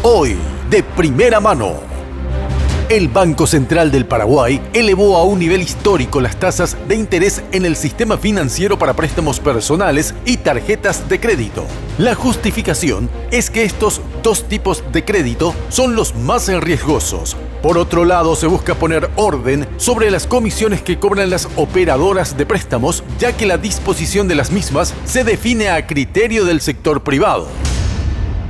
Hoy, de primera mano, el Banco Central del Paraguay elevó a un nivel histórico las tasas de interés en el sistema financiero para préstamos personales y tarjetas de crédito. La justificación es que estos dos tipos de crédito son los más riesgosos. Por otro lado, se busca poner orden sobre las comisiones que cobran las operadoras de préstamos, ya que la disposición de las mismas se define a criterio del sector privado.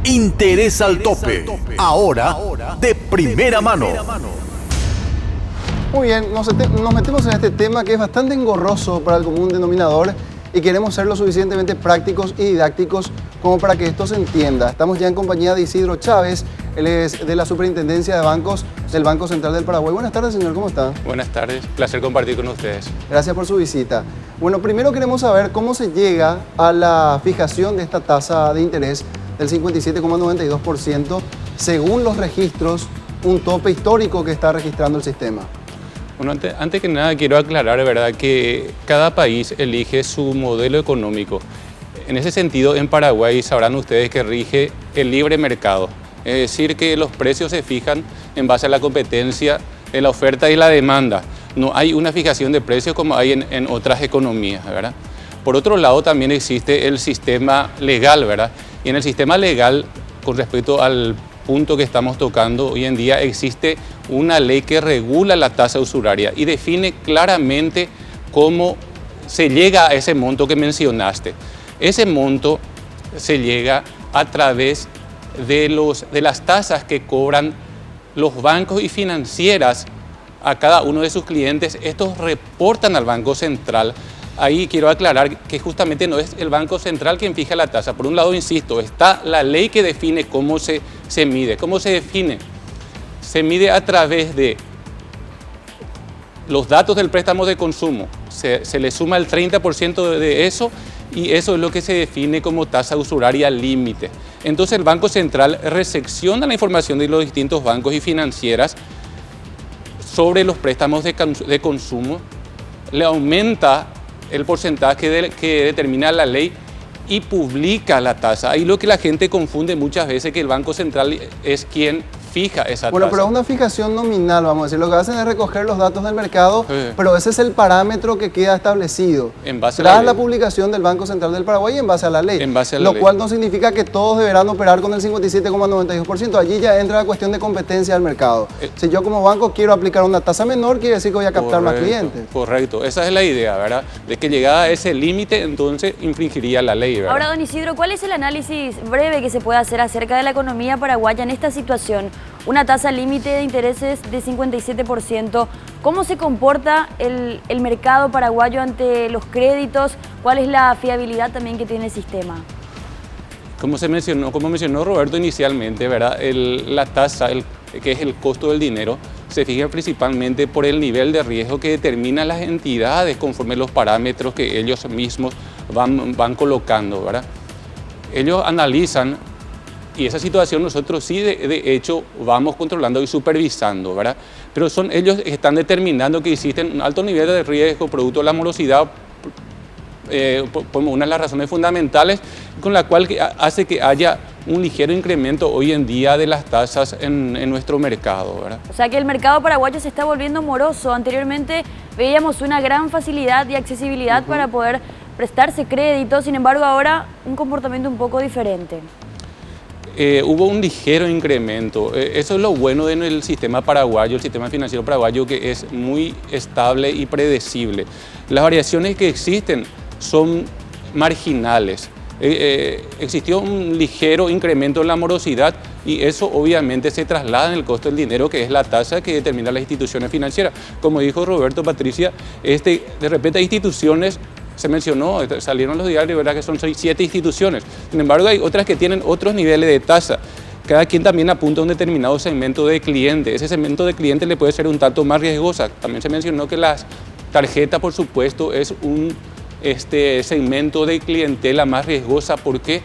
Interés al tope, ahora de primera mano. Muy bien, nos metemos en este tema que es bastante engorroso para el común denominador y queremos ser lo suficientemente prácticos y didácticos como para que esto se entienda. Estamos ya en compañía de Isidro Chávez, él es de la Superintendencia de Bancos del Banco Central del Paraguay. Buenas tardes, señor, ¿cómo está? Buenas tardes, placer compartir con ustedes. Gracias por su visita. Bueno, primero queremos saber cómo se llega a la fijación de esta tasa de interés del 57,92%, según los registros, un tope histórico que está registrando el sistema. Bueno, antes que nada quiero aclarar, ¿verdad?, que cada país elige su modelo económico. En ese sentido, en Paraguay sabrán ustedes que rige el libre mercado. Es decir, que los precios se fijan en base a la competencia, en la oferta y la demanda. No hay una fijación de precios como hay en otras economías, ¿verdad? Por otro lado, también existe el sistema legal, ¿verdad? Y en el sistema legal, con respecto al punto que estamos tocando, hoy en día existe una ley que regula la tasa usuraria y define claramente cómo se llega a ese monto que mencionaste. Ese monto se llega a través de las tasas que cobran los bancos y financieras a cada uno de sus clientes. Estos reportan al Banco Central. Ahí quiero aclarar que justamente no es el Banco Central quien fija la tasa. Por un lado, insisto, está la ley que define cómo se mide. ¿Cómo se define? Se mide a través de los datos del préstamo de consumo. Se le suma el 30% de eso y eso es lo que se define como tasa usuraria límite. Entonces el Banco Central recepciona la información de los distintos bancos y financieras sobre los préstamos de consumo, le aumenta el porcentaje que determina la ley y publica la tasa. Ahí lo que la gente confunde muchas veces, que el Banco Central es quien fija esa tasa. Bueno, pero es una fijación nominal, vamos a decir. Lo que hacen es recoger los datos del mercado, pero ese es el parámetro que queda establecido en base tras la publicación del Banco Central del Paraguay y en base a la ley. En base a la lo ley. cual no significa que todos deberán operar con el 57,92%. Allí ya entra la cuestión de competencia del mercado. Si yo como banco quiero aplicar una tasa menor, quiere decir que voy a captar más clientes. Correcto, esa es la idea, ¿verdad? De que llegada a ese límite, entonces infringiría la ley, ¿verdad? Ahora, don Isidro, ¿cuál es el análisis breve que se puede hacer acerca de la economía paraguaya en esta situación? Una tasa límite de intereses de 57%. ¿Cómo se comporta el mercado paraguayo ante los créditos? ¿Cuál es la fiabilidad también que tiene el sistema? Como mencionó Roberto inicialmente, ¿verdad? La tasa, que es el costo del dinero, se fija principalmente por el nivel de riesgo que determinan las entidades conforme los parámetros que ellos mismos van colocando, ¿verdad? Ellos analizan, y esa situación nosotros sí de hecho vamos controlando y supervisando, ¿verdad? Pero son ellos que están determinando que existen un alto nivel de riesgo producto de la morosidad, como una de las razones fundamentales con la cual hace que haya un ligero incremento hoy en día de las tasas en nuestro mercado, ¿verdad? O sea que el mercado paraguayo se está volviendo moroso. Anteriormente veíamos una gran facilidad y accesibilidad para poder prestarse créditos, sin embargo ahora un comportamiento un poco diferente. Hubo un ligero incremento. Eso es lo bueno del sistema paraguayo, el sistema financiero paraguayo, que es muy estable y predecible. Las variaciones que existen son marginales. Existió un ligero incremento en la morosidad y eso obviamente se traslada en el costo del dinero, que es la tasa que determina las instituciones financieras. Como dijo Roberto, Patricia, de repente hay instituciones. Se mencionó, salieron los diarios, ¿verdad?, que son 7 instituciones. Sin embargo, hay otras que tienen otros niveles de tasa. Cada quien también apunta a un determinado segmento de cliente. Ese segmento de cliente le puede ser un tanto más riesgosa. También se mencionó que las tarjetas, por supuesto, es un segmento de clientela más riesgosa. ¿Por qué?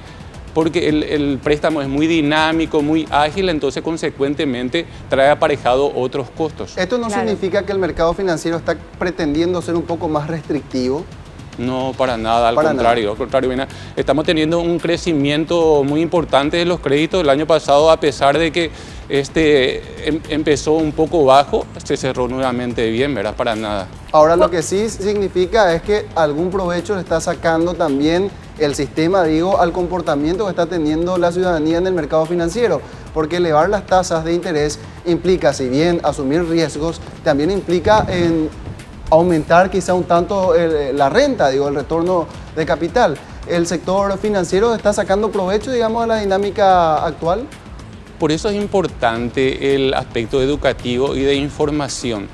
Porque el préstamo es muy dinámico, muy ágil, entonces consecuentemente trae aparejado otros costos. ¿Esto no significa que el mercado financiero está pretendiendo ser un poco más restrictivo? No, para nada, al contrario, mira, estamos teniendo un crecimiento muy importante de los créditos. El año pasado, a pesar de que empezó un poco bajo, se cerró nuevamente bien, ¿verdad? Para nada. Ahora, lo que sí significa es que algún provecho le está sacando también el sistema, digo, al comportamiento que está teniendo la ciudadanía en el mercado financiero, porque elevar las tasas de interés implica, si bien asumir riesgos, también implica en aumentar quizá un tanto la renta, digo, el retorno de capital. ¿El sector financiero está sacando provecho, digamos, de la dinámica actual? Por eso es importante el aspecto educativo y de información.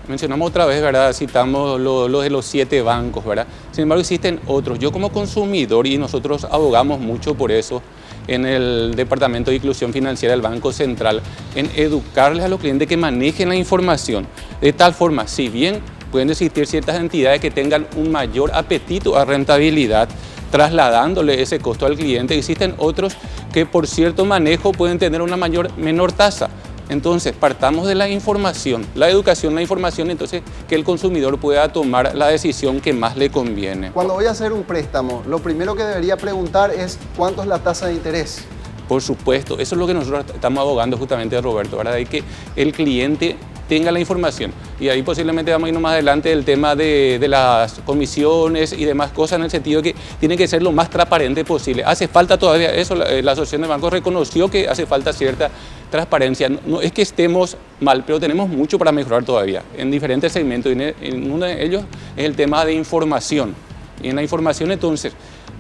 Mencionamos otra vez, ¿verdad? Citamos lo de los 7 bancos, ¿verdad? Sin embargo, existen otros. Yo como consumidor, y nosotros abogamos mucho por eso en el Departamento de Inclusión Financiera del Banco Central, en educarles a los clientes que manejen la información. De tal forma, si bien pueden existir ciertas entidades que tengan un mayor apetito a rentabilidad, trasladándole ese costo al cliente, existen otros que por cierto manejo pueden tener una menor tasa. Entonces, partamos de la información, la educación, la información, entonces que el consumidor pueda tomar la decisión que más le conviene. Cuando voy a hacer un préstamo, lo primero que debería preguntar es ¿cuánto es la tasa de interés? Por supuesto, eso es lo que nosotros estamos abogando justamente, Roberto, ¿verdad? De que el cliente tenga la información. Y ahí posiblemente vamos a ir más adelante del tema de las comisiones y demás cosas, en el sentido que tiene que ser lo más transparente posible. Hace falta todavía eso, la Asociación de Bancos reconoció que hace falta cierta transparencia. No es que estemos mal, pero tenemos mucho para mejorar todavía en diferentes segmentos. Y en uno de ellos es el tema de información. Y en la información, entonces,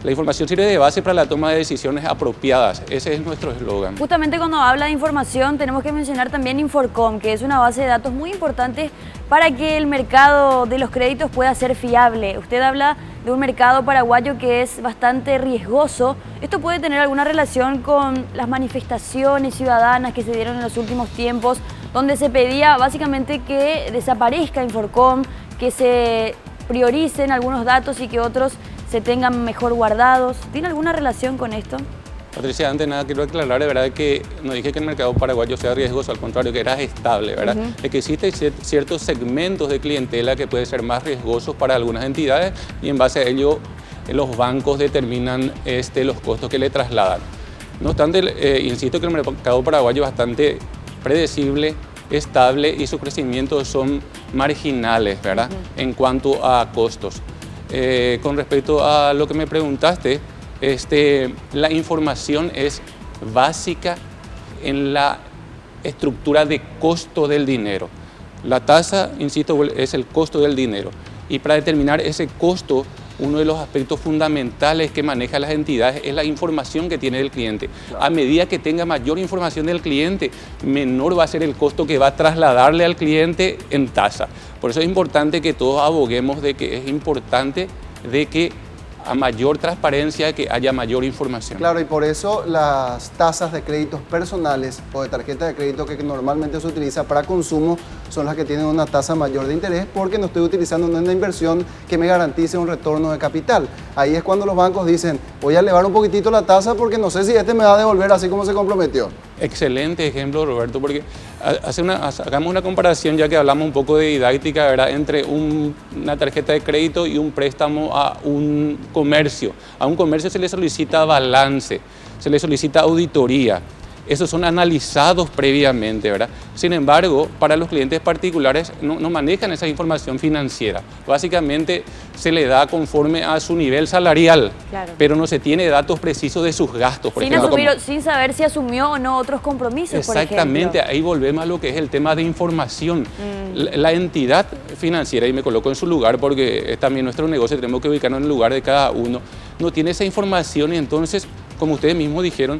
la información sirve de base para la toma de decisiones apropiadas. Ese es nuestro eslogan. Justamente cuando habla de información tenemos que mencionar también Inforcom, que es una base de datos muy importante para que el mercado de los créditos pueda ser fiable. Usted habla de un mercado paraguayo que es bastante riesgoso. ¿Esto puede tener alguna relación con las manifestaciones ciudadanas que se dieron en los últimos tiempos, donde se pedía básicamente que desaparezca Inforcom, que se prioricen algunos datos y que otros se tengan mejor guardados? ¿Tiene alguna relación con esto? Patricia, antes de nada quiero aclarar, de verdad que no dije que el mercado paraguayo sea riesgoso, al contrario, que era estable, ¿verdad? Es que existen ciertos segmentos de clientela que pueden ser más riesgosos para algunas entidades y en base a ello los bancos determinan los costos que le trasladan. No obstante, insisto que el mercado paraguayo es bastante predecible, estable y sus crecimientos son marginales, ¿verdad? En cuanto a costos. Con respecto a lo que me preguntaste, la información es básica en la estructura de costo del dinero. La tasa, insisto, es el costo del dinero. Y para determinar ese costo, uno de los aspectos fundamentales que manejan las entidades es la información que tiene el cliente. A medida que tenga mayor información del cliente, menor va a ser el costo que va a trasladarle al cliente en tasa. Por eso es importante que todos aboguemos de que es importante de que a mayor transparencia, que haya mayor información. Claro, y por eso las tasas de créditos personales o de tarjeta de crédito que normalmente se utiliza para consumo son las que tienen una tasa mayor de interés, porque no estoy utilizando una inversión que me garantice un retorno de capital. Ahí es cuando los bancos dicen, voy a elevar un poquitito la tasa porque no sé si me va a devolver así como se comprometió. Excelente ejemplo, Roberto, porque hagamos una comparación, ya que hablamos un poco de didáctica, ¿verdad?, entre una tarjeta de crédito y un préstamo a un comercio. A un comercio se le solicita balance, se le solicita auditoría. Esos son analizados previamente, ¿verdad? Sin embargo, para los clientes particulares no manejan esa información financiera. Básicamente se le da conforme a su nivel salarial, claro, pero no se tiene datos precisos de sus gastos. Por ejemplo, sin saber si asumió o no otros compromisos, exactamente, por ejemplo. Ahí volvemos a lo que es el tema de información. La entidad financiera, y me coloco en su lugar porque es también nuestro negocio, tenemos que ubicarnos en el lugar de cada uno, no tiene esa información y entonces, como ustedes mismos dijeron,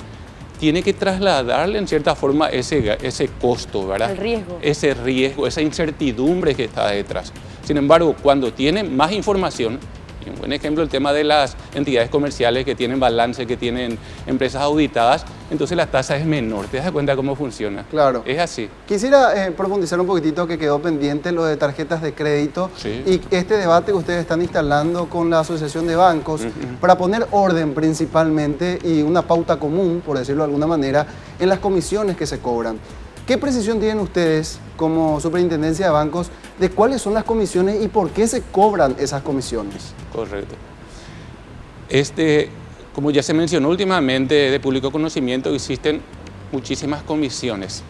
tiene que trasladarle en cierta forma ese costo, ¿verdad? El riesgo. Ese riesgo, esa incertidumbre que está detrás. Sin embargo, cuando tiene más información, y un buen ejemplo el tema de las entidades comerciales que tienen balance, que tienen empresas auditadas, entonces la tasa es menor. ¿Te das cuenta cómo funciona? Claro. Es así. Quisiera profundizar un poquitito, que quedó pendiente lo de tarjetas de crédito, sí, y este debate que ustedes están instalando con la Asociación de Bancos para poner orden principalmente y una pauta común, por decirlo de alguna manera, en las comisiones que se cobran. ¿Qué precisión tienen ustedes como Superintendencia de Bancos de cuáles son las comisiones y por qué se cobran esas comisiones? Correcto. Como ya se mencionó últimamente, de público conocimiento, existen muchísimas comisiones.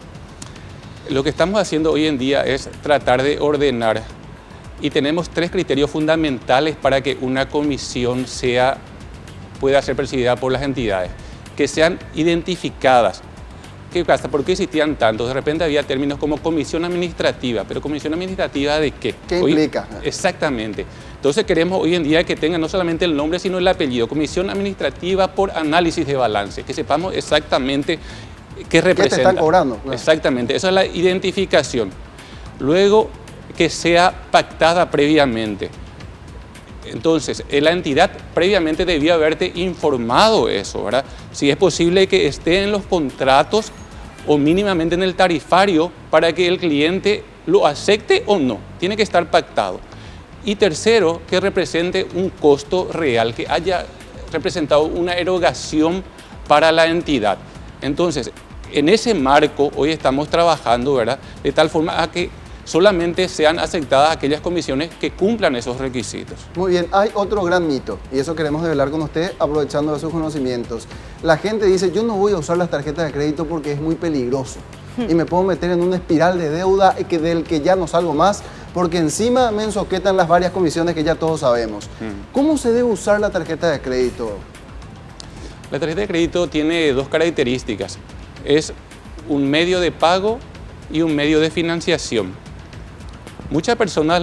Lo que estamos haciendo hoy en día es tratar de ordenar y tenemos 3 criterios fundamentales para que una comisión pueda ser percibida por las entidades. Que sean identificadas. ¿Qué pasa? ¿Por qué existían tantos? De repente había términos como comisión administrativa, pero ¿comisión administrativa de qué? ¿Qué implica? Exactamente. Entonces queremos hoy en día que tenga no solamente el nombre, sino el apellido. Comisión administrativa por análisis de balance, que sepamos exactamente qué representa. ¿Qué te están cobrando? Claro. Exactamente, esa es la identificación. Luego, que sea pactada previamente. Entonces, la entidad previamente debió haberte informado eso, ¿verdad? Si es posible que esté en los contratos o mínimamente en el tarifario para que el cliente lo acepte o no. Tiene que estar pactado. Y tercero, que represente un costo real, que haya representado una erogación para la entidad. Entonces, en ese marco hoy estamos trabajando, ¿verdad? De tal forma a que solamente sean aceptadas aquellas comisiones que cumplan esos requisitos. Muy bien, hay otro gran mito, y eso queremos develar con usted aprovechando de sus conocimientos. La gente dice, yo no voy a usar las tarjetas de crédito porque es muy peligroso y me puedo meter en una espiral de deuda del que ya no salgo más, porque encima me ensoquetan las varias comisiones que ya todos sabemos. ¿Cómo se debe usar la tarjeta de crédito? La tarjeta de crédito tiene 2 características. Es un medio de pago y un medio de financiación. Muchas personas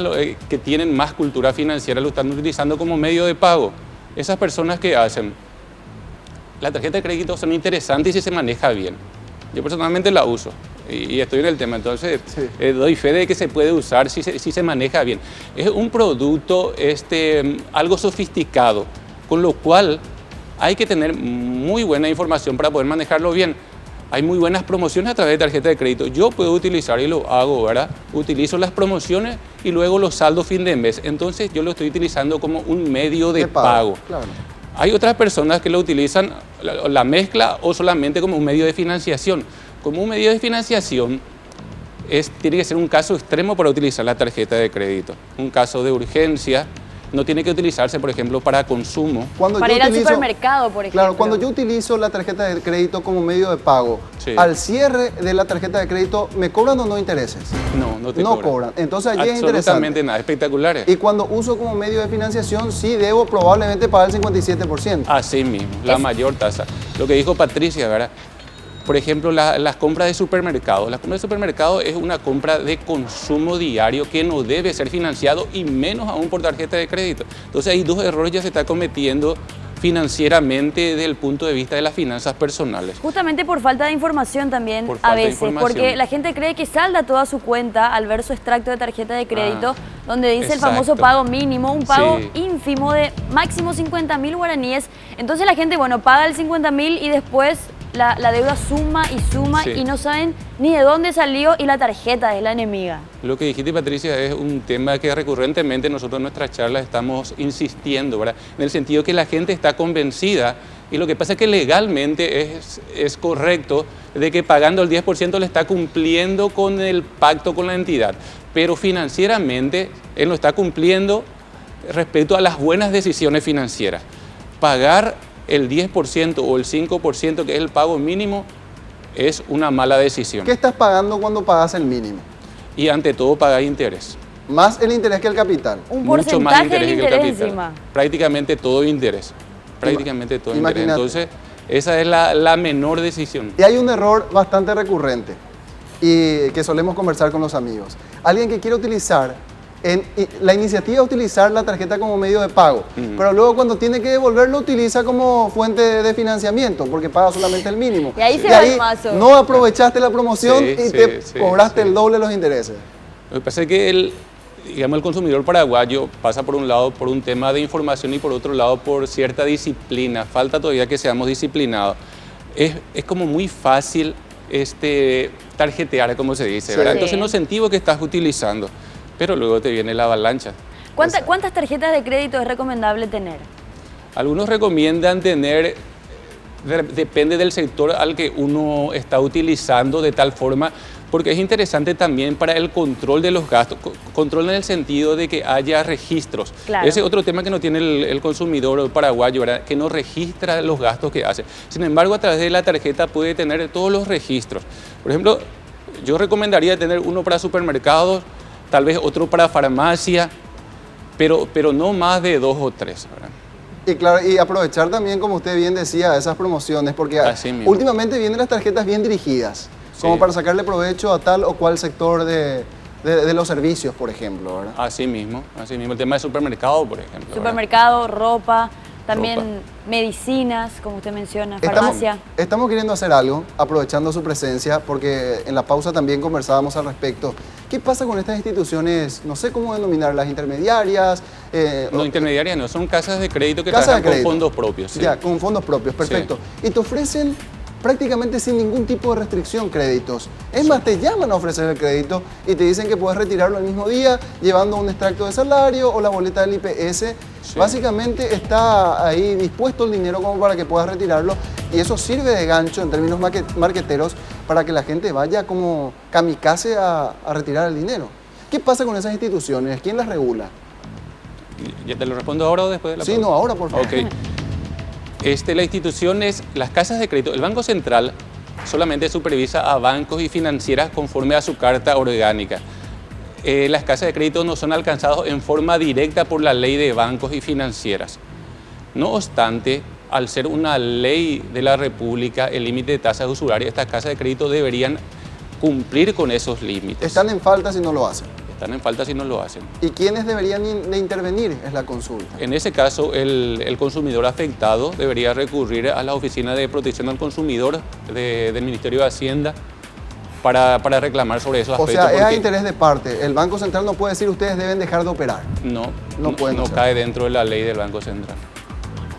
que tienen más cultura financiera lo están utilizando como medio de pago. Esas personas que hacen la tarjeta de crédito son interesantes y si se maneja bien. Yo personalmente la uso y estoy en el tema, entonces doy fe de que se puede usar si se maneja bien. Es un producto algo sofisticado, con lo cual hay que tener muy buena información para poder manejarlo bien. Hay muy buenas promociones a través de tarjeta de crédito. Yo puedo utilizar y lo hago, ¿verdad? Utilizo las promociones y luego los saldos fin de mes. Entonces yo lo estoy utilizando como un medio de pago. Claro. Hay otras personas que lo utilizan la mezcla o solamente como un medio de financiación. Como un medio de financiación tiene que ser un caso extremo para utilizar la tarjeta de crédito. Un caso de urgencia. No tiene que utilizarse, por ejemplo, para consumo. Para ir al supermercado, por ejemplo. Claro, cuando yo utilizo la tarjeta de crédito como medio de pago, al cierre de la tarjeta de crédito, ¿me cobran o no intereses? No te cobran. Entonces allí es interesante. Absolutamente nada, espectaculares. Y cuando uso como medio de financiación, sí debo probablemente pagar el 57%. Así mismo, la mayor tasa. Lo que dijo Patricia, ¿verdad? Por ejemplo, las compras de supermercado. La compra de supermercado es una compra de consumo diario que no debe ser financiado y menos aún por tarjeta de crédito. Entonces hay 2 errores ya se está cometiendo financieramente desde el punto de vista de las finanzas personales. Justamente por falta de información también a veces, porque la gente cree que salda toda su cuenta al ver su extracto de tarjeta de crédito, donde dice el famoso pago mínimo, un pago ínfimo de máximo 50.000 guaraníes. Entonces la gente, bueno, paga el 50.000 y después la deuda suma y no saben ni de dónde salió y la tarjeta es la enemiga. Lo que dijiste, Patricia, es un tema que recurrentemente nosotros en nuestras charlas estamos insistiendo, ¿verdad? En el sentido que la gente está convencida y lo que pasa es que legalmente es correcto de que pagando el 10% le está cumpliendo con el pacto con la entidad, pero financieramente él no está cumpliendo respecto a las buenas decisiones financieras. Pagar el 10% o el 5%, que es el pago mínimo, es una mala decisión. ¿Qué estás pagando cuando pagas el mínimo? Y ante todo pagar interés. ¿Más el interés que el capital? Un Mucho más porcentaje interés del que el interés capital. encima. Prácticamente todo interés. Prácticamente todo interés. Imagínate. Entonces, esa es la menor decisión. Y hay un error bastante recurrente y que solemos conversar con los amigos. Alguien que quiere utilizar la iniciativa es utilizar la tarjeta como medio de pago, pero luego cuando tiene que devolverlo utiliza como fuente de financiamiento porque paga solamente el mínimo. Y ahí se va el mazo. No aprovechaste la promoción y te cobraste el doble de los intereses. Lo que pasa es que el consumidor paraguayo pasa por un lado por un tema de información y por otro lado por cierta disciplina. Falta todavía que seamos disciplinados. Es como muy fácil tarjetear, como se dice, ¿verdad? Entonces no incentivo que estás utilizando. Pero luego te viene la avalancha. ¿Cuántas tarjetas de crédito es recomendable tener? Algunos recomiendan tener, depende del sector al que uno está utilizando, de tal forma porque es interesante también para el control de los gastos, control en el sentido de que haya registros. Claro. Ese es otro tema que no tiene el consumidor paraguayo, ¿verdad? Que no registra los gastos que hace. Sin embargo, a través de la tarjeta puede tener todos los registros. Por ejemplo, yo recomendaría tener uno para supermercados, tal vez otro para farmacia, pero no más de 2 o 3, ¿verdad? Y claro, y aprovechar también, como usted bien decía, esas promociones, porque últimamente vienen las tarjetas bien dirigidas, como para sacarle provecho a tal o cual sector de los servicios, por ejemplo, ¿verdad? Así mismo, el tema de supermercado, por ejemplo. Supermercado, ropa, también medicinas, como usted menciona, farmacia. Estamos queriendo hacer algo, aprovechando su presencia, porque en la pausa también conversábamos al respecto. ¿Qué pasa con estas instituciones, no sé cómo denominarlas, intermediarias? No, intermediarias no, son casas de crédito que trabajan con fondos propios. Sí. Ya, con fondos propios, perfecto. Sí. Y te ofrecen prácticamente sin ningún tipo de restricción créditos. Es más, te llaman a ofrecer el crédito y te dicen que puedes retirarlo el mismo día llevando un extracto de salario o la boleta del IPS. Sí. Básicamente está ahí dispuesto el dinero como para que puedas retirarlo y eso sirve de gancho en términos marqueteros para que la gente vaya como kamikaze a retirar el dinero. ¿Qué pasa con esas instituciones? ¿Quién las regula? ¿Ya te lo respondo ahora o después de la pausa? Sí, no, ahora por favor. Okay. La institución es las casas de crédito. El Banco Central solamente supervisa a bancos y financieras conforme a su carta orgánica. Las casas de crédito no son alcanzadas en forma directa por la ley de bancos y financieras. No obstante, al ser una ley de la República, el límite de tasas usurarias, estas casas de crédito deberían cumplir con esos límites. Están en falta si no lo hacen. Están en falta si no lo hacen. ¿Y quiénes deberían de intervenir? Es la consulta. En ese caso, el consumidor afectado debería recurrir a la Oficina de Protección al Consumidor del Ministerio de Hacienda para reclamar sobre esos aspectos. O sea, es a interés de parte. El Banco Central no puede decir ustedes deben dejar de operar. No cae dentro de la ley del Banco Central.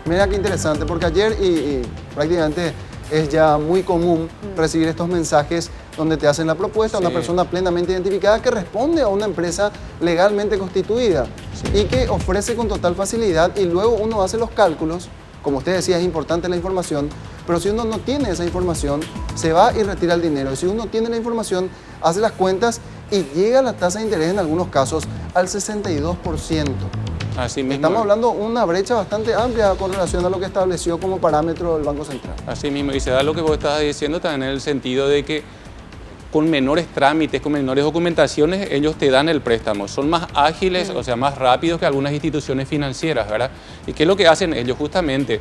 Mira qué interesante, porque ayer y prácticamente es ya muy común recibir estos mensajes donde te hacen la propuesta a una persona plenamente identificada que responde a una empresa legalmente constituida y que ofrece con total facilidad y luego uno hace los cálculos. Como usted decía, es importante la información, pero si uno no tiene esa información, se va y retira el dinero. Y si uno tiene la información, hace las cuentas y llega la tasa de interés en algunos casos al 62%. Así mismo. Estamos hablando de una brecha bastante amplia con relación a lo que estableció como parámetro el Banco Central. Así mismo, y se da lo que vos estabas diciendo también en el sentido de que con menores trámites, con menores documentaciones, ellos te dan el préstamo. Son más ágiles, o sea, más rápidos que algunas instituciones financieras, ¿verdad? ¿Y qué es lo que hacen ellos? Justamente,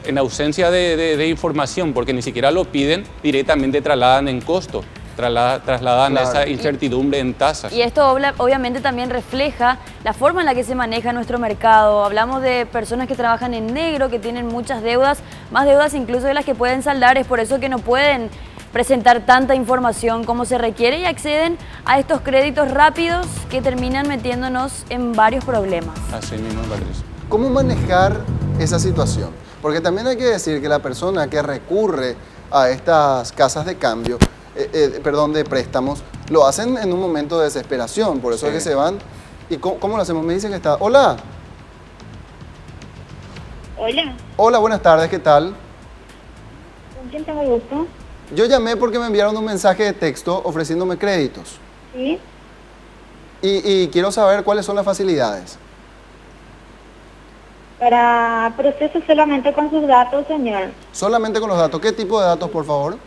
en ausencia de información, porque ni siquiera lo piden, directamente trasladan en costo. Trasladan esa incertidumbre en tasas. Y esto obviamente también refleja la forma en la que se maneja nuestro mercado. Hablamos de personas que trabajan en negro, que tienen muchas deudas, más deudas incluso de las que pueden saldar. Es por eso que no pueden presentar tanta información como se requiere y acceden a estos créditos rápidos que terminan metiéndonos en varios problemas. Así mismo, Patricia. ¿Cómo manejar esa situación? Porque también hay que decir que la persona que recurre a estas casas de cambio, de préstamos, lo hacen en un momento de desesperación, por eso es que se van. ¿Y cómo lo hacemos? Me dicen que está... Hola. Hola. Hola, buenas tardes, ¿qué tal? ¿Con quién tengo el gusto? Yo llamé porque me enviaron un mensaje de texto ofreciéndome créditos. Sí. Y quiero saber cuáles son las facilidades. Para proceso solamente con sus datos, señor. Solamente con los datos. ¿Qué tipo de datos, por favor?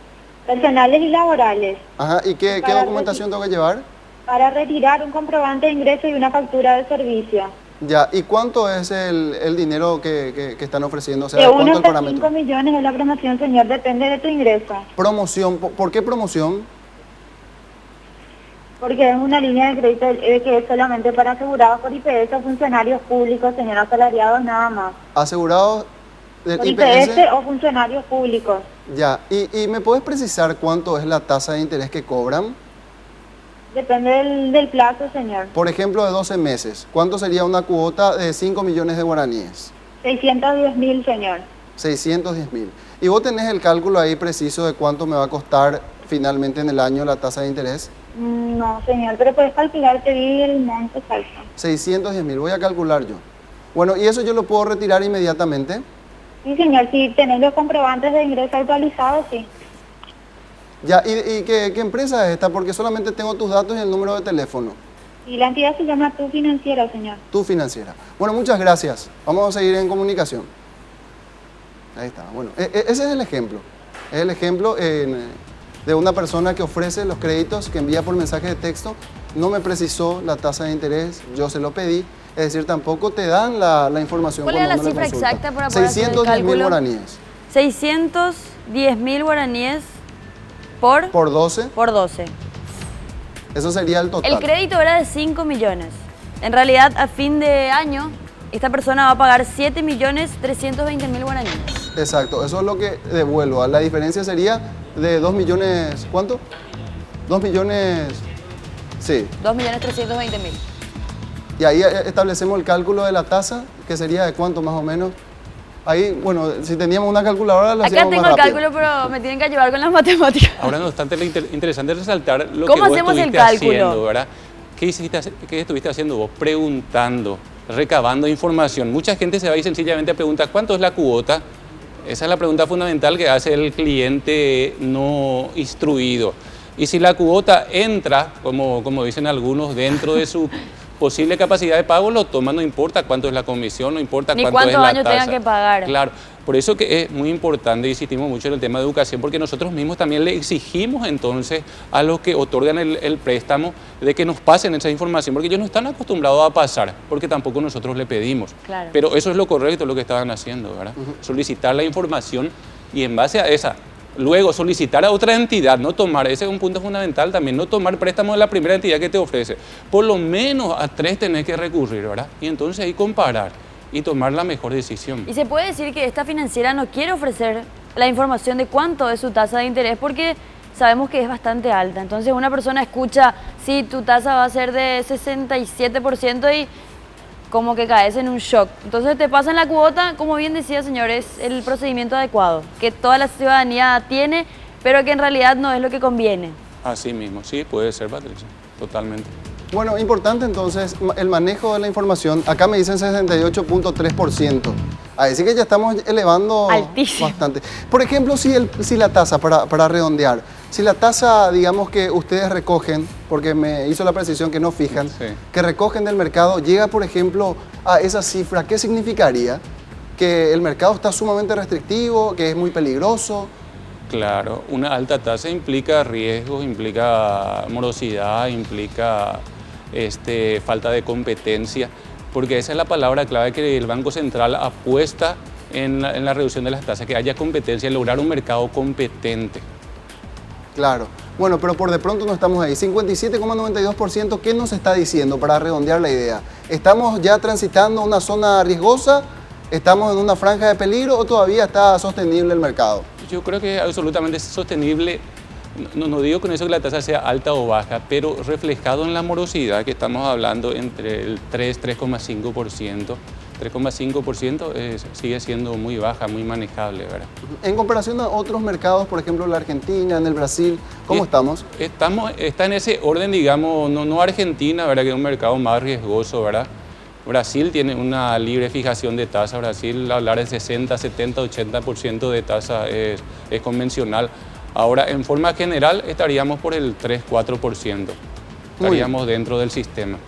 Personales y laborales. Ajá, ¿y qué documentación tengo que llevar? Para retirar un comprobante de ingreso y una factura de servicio. Ya, ¿y cuánto es el dinero que están ofreciendo? O sea, de ¿cuánto 1 el parámetro? 5 millones es la promoción, señor, depende de tu ingreso. Promoción, ¿por qué promoción? Porque es una línea de crédito que es solamente para asegurados por IPS o funcionarios públicos, señor, asalariados nada más. ¿Asegurados del por IPS? o funcionarios públicos. Ya, ¿y me puedes precisar cuánto es la tasa de interés que cobran? Depende del plazo, señor. Por ejemplo, de 12 meses, ¿cuánto sería una cuota de 5 millones de guaraníes? 610.000, señor. 610.000. ¿Y vos tenés el cálculo ahí preciso de cuánto me va a costar finalmente en el año la tasa de interés? No, señor, pero puedes calcular, te di el monto exacto. 610.000, voy a calcular yo. Bueno, ¿y eso yo lo puedo retirar inmediatamente? Sí, señor, si tenés los comprobantes de ingreso actualizados, sí. Ya, ¿y qué empresa es esta? Porque solamente tengo tus datos y el número de teléfono. Y la entidad se llama Tu Financiera, señor. Tu Financiera. Bueno, muchas gracias. Vamos a seguir en comunicación. Ahí está. Bueno, ese es el ejemplo. Es el ejemplo de una persona que ofrece los créditos, que envía por mensaje de texto. No me precisó la tasa de interés, yo se lo pedí. Es decir, tampoco te dan la información. ¿Cuál era la cifra exacta para poder hacer el cálculo? 610.000 guaraníes. 610.000 guaraníes por 12. Por 12. Eso sería el total. El crédito era de 5 millones. En realidad, a fin de año, esta persona va a pagar 7.320.000 guaraníes. Exacto, eso es lo que devuelvo. La diferencia sería de 2 millones, ¿cuánto? 2 millones, sí. 2.320.000. Y ahí establecemos el cálculo de la tasa, que sería de cuánto más o menos. Ahí, bueno, si teníamos una calculadora, lo hacíamos Acá tengo más el rápido. cálculo, pero me tienen que ayudar con las matemáticas. Ahora, no obstante, lo interesante es resaltar lo ¿Cómo que vos hacemos el estuviste cálculo? haciendo, ¿verdad? ¿Qué estuviste haciendo vos? Preguntando, recabando información. Mucha gente se va y sencillamente pregunta, ¿cuánto es la cuota? Esa es la pregunta fundamental que hace el cliente no instruido. Y si la cuota entra, como dicen algunos, dentro de su posible capacidad de pago, lo toma, no importa cuánto es la comisión, no importa Ni cuánto es cuántos la años tasa. tengan que pagar. Claro, por eso que es muy importante, insistimos mucho en el tema de educación, porque nosotros mismos también le exigimos entonces a los que otorgan el préstamo de que nos pasen esa información, porque ellos no están acostumbrados a pasar, porque tampoco nosotros le pedimos. Claro. Pero eso es lo correcto, lo que estaban haciendo, ¿verdad? Solicitar la información y en base a esa, luego solicitar a otra entidad, no tomar, ese es un punto fundamental también, no tomar préstamos de la primera entidad que te ofrece. Por lo menos a 3 tenés que recurrir, ¿verdad? Y entonces ahí comparar y tomar la mejor decisión. Y se puede decir que esta financiera no quiere ofrecer la información de cuánto es su tasa de interés porque sabemos que es bastante alta. Entonces una persona escucha, sí, tu tasa va a ser de 67% y como que caes en un shock. Entonces te pasan la cuota, como bien decía señor, es el procedimiento adecuado, que toda la ciudadanía tiene, pero que en realidad no es lo que conviene. Así mismo, sí, puede ser, Patricia, totalmente. Bueno, importante entonces el manejo de la información. Acá me dicen 68.3%. Así que ya estamos elevando Altísimo. bastante. Por ejemplo, si la tasa, para redondear, si la tasa, digamos que ustedes recogen, porque me hizo la precisión que no fijan, Sí. que recogen del mercado, llega, por ejemplo, a esa cifra, ¿qué significaría? Que el mercado está sumamente restrictivo, que es muy peligroso. Claro, una alta tasa implica riesgos, implica morosidad, implica falta de competencia, porque esa es la palabra clave que el Banco Central apuesta en la reducción de las tasas, que haya competencia, lograr un mercado competente. Claro. Bueno, pero por de pronto no estamos ahí. 57,92%, ¿qué nos está diciendo para redondear la idea? ¿Estamos ya transitando una zona riesgosa? ¿Estamos en una franja de peligro o todavía está sostenible el mercado? Yo creo que es absolutamente sostenible, no digo con eso que la tasa sea alta o baja, pero reflejado en la morosidad que estamos hablando entre el 3,5%. 3,5% sigue siendo muy baja, muy manejable, ¿verdad? En comparación a otros mercados, por ejemplo, la Argentina, en el Brasil, ¿cómo estamos? Está en ese orden, digamos, no Argentina, ¿verdad? Que es un mercado más riesgoso, ¿verdad? Brasil tiene una libre fijación de tasa. Brasil, hablar de 60, 70, 80% de tasa es convencional. Ahora, en forma general, estaríamos por el 3-4%. Estaríamos dentro del sistema.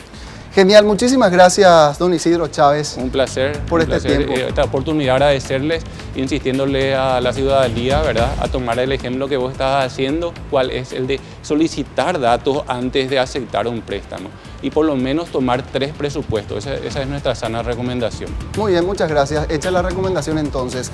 Genial, muchísimas gracias, don Isidro Chávez. Un placer. Por un este placer, tiempo. Esta oportunidad, agradecerles, insistiéndole a la ciudadanía, ¿verdad? A tomar el ejemplo que vos estás haciendo, cuál es el de solicitar datos antes de aceptar un préstamo. Y por lo menos tomar 3 presupuestos. Esa es nuestra sana recomendación. Muy bien, muchas gracias. Hecha la recomendación entonces.